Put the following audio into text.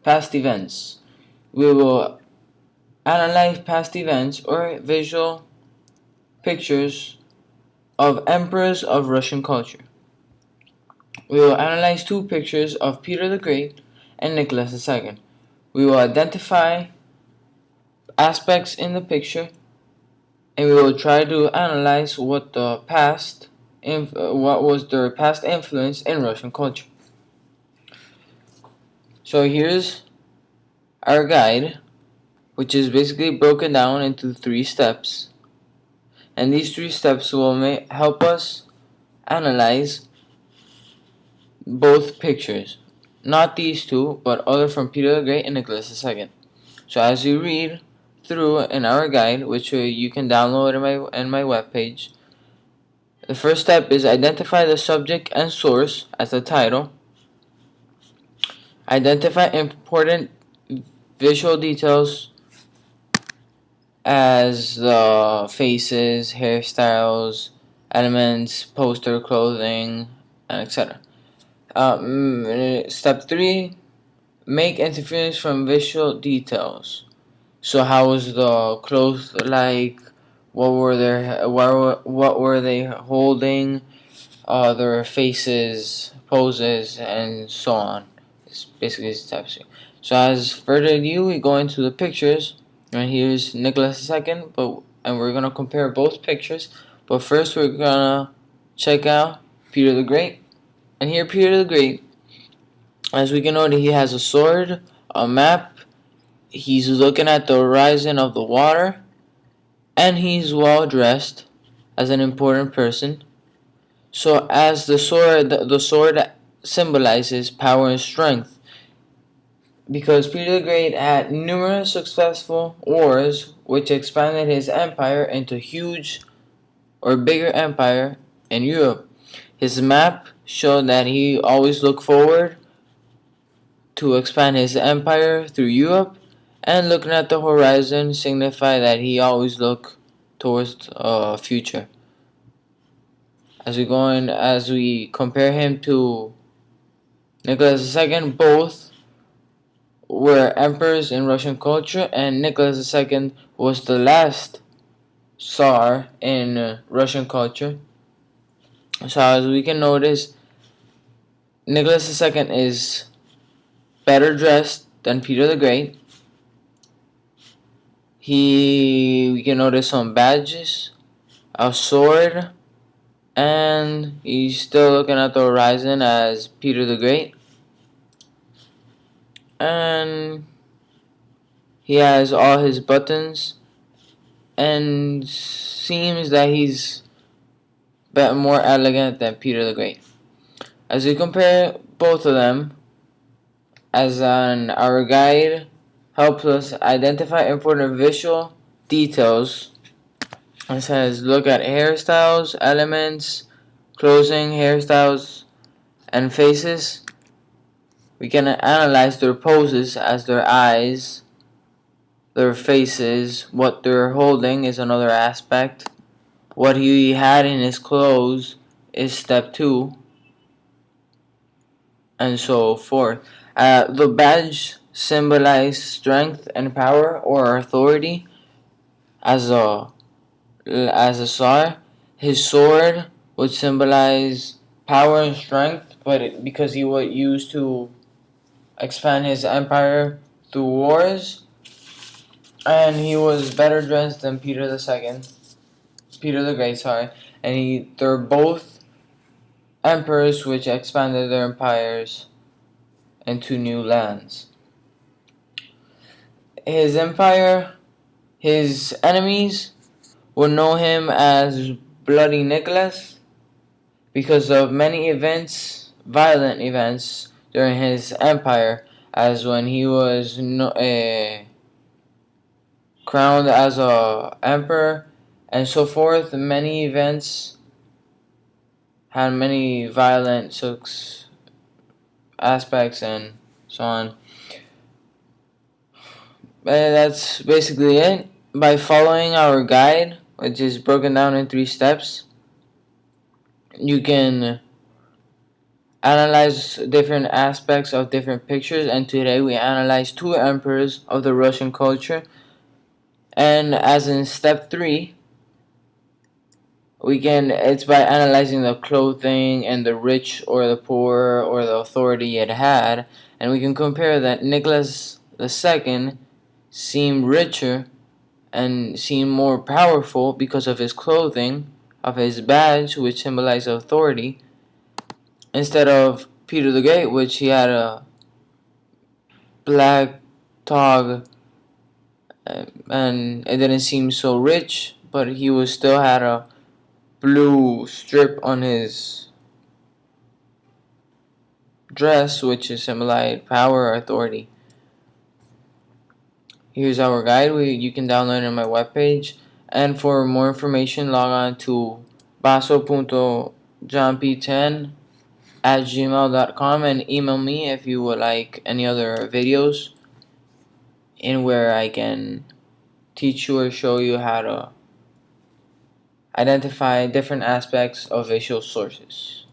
Past events. We will analyze past events or visual pictures of emperors of Russian culture. We will analyze two pictures of Peter the Great and Nicholas II. We will identify aspects in the picture, and we will try to analyze what was their past influence in Russian culture. So here's our guide, which is basically broken down into 3 steps, and these 3 steps will help us analyze both pictures, not these two, but other from Peter the Great and Nicholas II. So as you read through in our guide, which you can download in my webpage, the first step is identify the subject and source as the title. Identify important visual details as the faces, hairstyles, elements, poster clothing, and etc. Step 3, make inference from visual details. So how was the clothes like? What were they holding? Their faces, poses, and so on. It's basically step 3. So as further ado, we go into the pictures. And here's Nicholas II, and we're gonna compare both pictures. But first, we're gonna check out Peter the Great. And here, Peter the Great, as we can note, he has a sword, a map. He's looking at the horizon of the water, and he's well dressed as an important person. So, as the sword symbolizes power and strength, because Peter the Great had numerous successful wars which expanded his empire into huge or bigger empire in Europe. His map showed that he always looked forward to expand his empire through Europe, and looking at the horizon signified that he always looked towards the future. As we compare him to Nicholas II, both were emperors in Russian culture, and Nicholas II was the last Tsar in Russian culture. So as we can notice, Nicholas II is better dressed than Peter the Great. We can notice some badges, a sword, and he's still looking at the horizon as Peter the Great. And he has all his buttons, and seems that he's more elegant than Peter the Great. As we compare both of them, our guide helps us identify important visual details. It says look at hairstyles, elements, clothing, hairstyles, and faces. We can analyze their poses as their eyes, their faces, what they're holding is another aspect. What he had in his clothes is step 2, and so forth. The badge symbolized strength and power or authority as a Tsar. His sword would symbolize power and strength, because he was used to expand his empire through wars, and he was better dressed than Peter the Great, sorry, and they're both emperors which expanded their empires into new lands. His empire, his enemies would know him as Bloody Nicholas because of many violent events during his empire, as when he was crowned as a emperor and so forth. Many events had many violent aspects and so on. That's basically it. By following our guide, which is broken down in 3 steps, you can analyze different aspects of different pictures, and today we analyze two emperors of the Russian culture. And as in step 3, it's by analyzing the clothing and the rich or the poor or the authority it had, and we can compare that Nicholas II seemed richer and seemed more powerful because of his clothing, of his badge, which symbolized authority, instead of Peter the Great, which he had a black tog, and it didn't seem so rich, but he was still had a blue strip on his dress, which is symbolized power or authority. Here's our guide. You can download it on my webpage. And for more information, log on to baso.johnp10@gmail.com and email me if you would like any other videos in where I can teach you or show you how to identify different aspects of visual sources.